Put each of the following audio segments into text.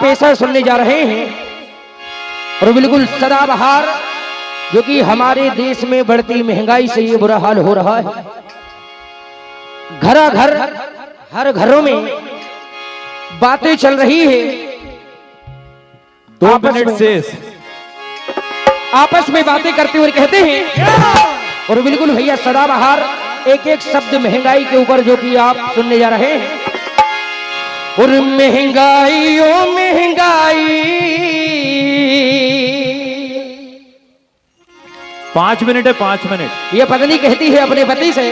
ऐसा सुनने जा रहे हैं और बिल्कुल सदाबहार, जो कि हमारे देश में बढ़ती महंगाई से ये बुरा हाल हो रहा है। घरा घर, हर घरों में बातें चल रही है। 2 मिनट शेष। आपस में बातें करते हुए कहते हैं और बिल्कुल भैया सदाबहार एक एक शब्द महंगाई के ऊपर जो कि आप सुनने जा रहे हैं। और महंगाई ओ महंगाई, 5 मिनट है, 5 मिनट। ये पत्नी कहती है अपने पति से,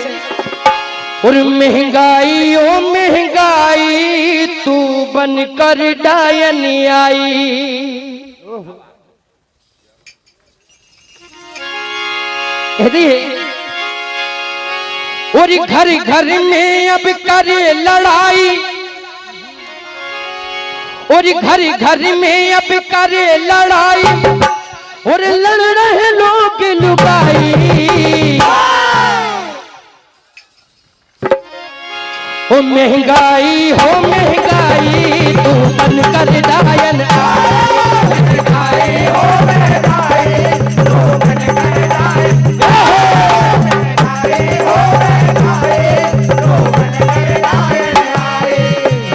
और महंगाई ओ महंगाई तू बनकर डायन आई। कहती है और घर घर में अब करे लड़ाई, और घर घर में अब करे लड़ाई, और लड़ रहे लोग लुगाई। ओ महंगाई हो महंगाई तू बनकर डायन आई। महंगाई हो महंगाई तू बनकर डायन आई। हो महंगाई तू बनकर डायन आई।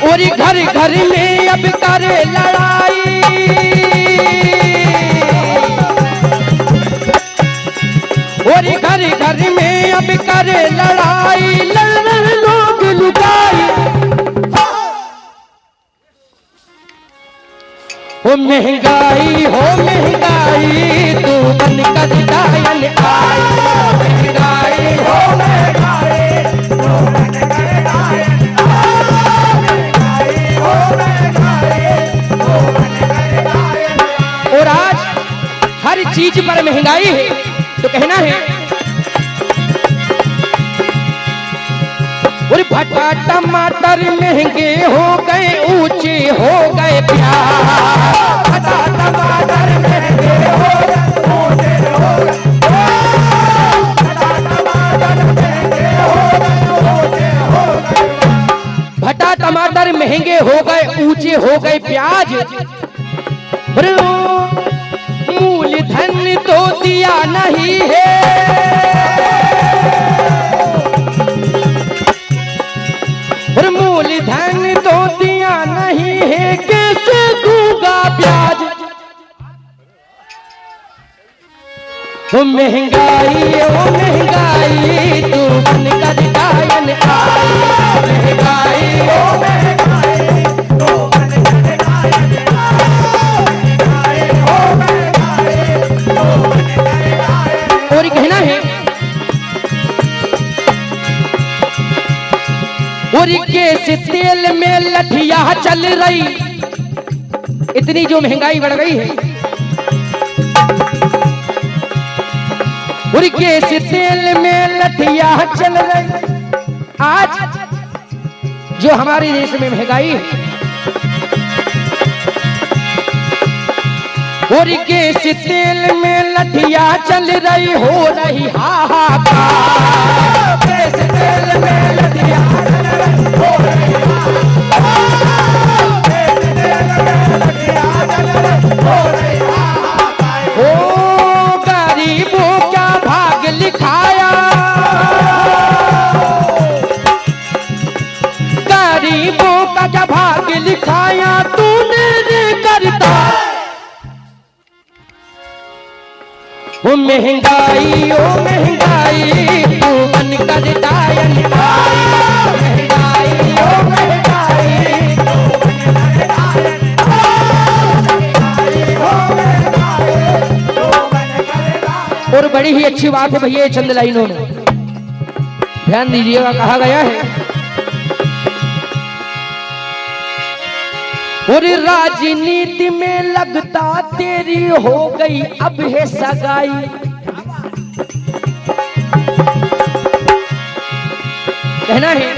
और घर घर में अब करे लड़ाई, और घर घर में अब करे लड़ाई, लड़ लोग लुगाई। ओ महंगाई हो महंगाई तू बनकर डायन आई। महंगाई हो महंगाई तू बनकर डायन आई। हो महंगाई तू बनकर डायन आई। और आज हर चीज पर महंगाई है तो कहना है, और भट्टा टमाटर महंगे हो गए, ऊंचे हो गए प्याज। भट्टा टमाटर महंगे हो गए, ऊंचे हो गए। भट्टा टमाटर महंगे हो गए, ऊंचे हो गए। भट्टा टमाटर महंगे हो गए, ऊंचे हो गए प्याज। मूलधन तो दिया नहीं है, और मूलधन तो दिया नहीं है, कैसे दूंगा ब्याज। ओ महंगाई तू बनकर डायन आई। महंगाई ओ महंगाई तू बनकर डायन आई। ओ महंगाई तू बनकर डायन। और कहना है, और गैस तेल में लठिया चल रही, इतनी जो महंगाई बढ़ गई है। और गैस तेल में लठिया चल रही, आज जो हमारे देश में महंगाई है। और गैस तेल में लठिया चल रही, हो रही हाहाकार। गैस तेल में लठिया हो रही हाहाकार। गैस तेल में लठिया चल रही, हो रही हाहाकार। ओ गरीबों क्या भाग लिखाया, गरीबों का क्या भाग लिखाया तूने रे करता। ओ महंगाई तू बनकर डायन आई। महंगाई ओ महंगाई तू बनकर डायन आई। ओ महंगाई तू बनकर डायन। और बड़ी ही अच्छी बात है भैया, चंद लाइनों में ध्यान दीजिएगा। कहा गया है, और राजनीति में लगता तेरी हो गई अब है सगाई। कहना है,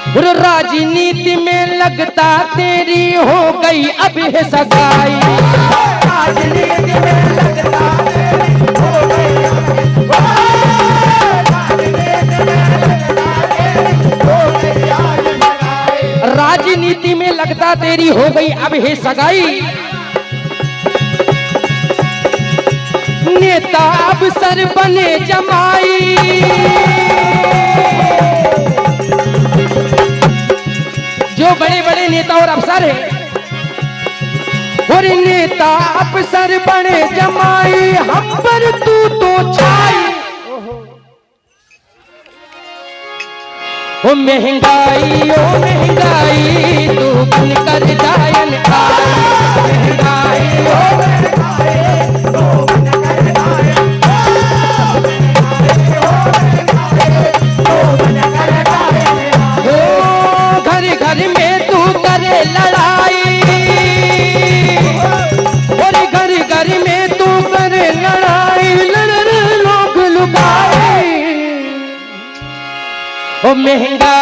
और राजनीति में लगता तेरी हो गई अब है सगाई। राजनीति में लगता तेरी हो गई राजनीति में लगता लगता तेरी हो गई अब है सगाई। नेता अब सर बने जमाई, जो बड़े बड़े नेता और अफसर हैं, और नेता अफसर बने जमाई, हम पर तू तो छाई। ओ महंगाई तू बन कर जायन आई। महंगाई ओ महंगाई तू बन कर जायन आई। ओ घर घर में तू करे लड़ाई, और घर घर में तू करे लड़ाई, लड़ लोग लुगाई। ओ महंगा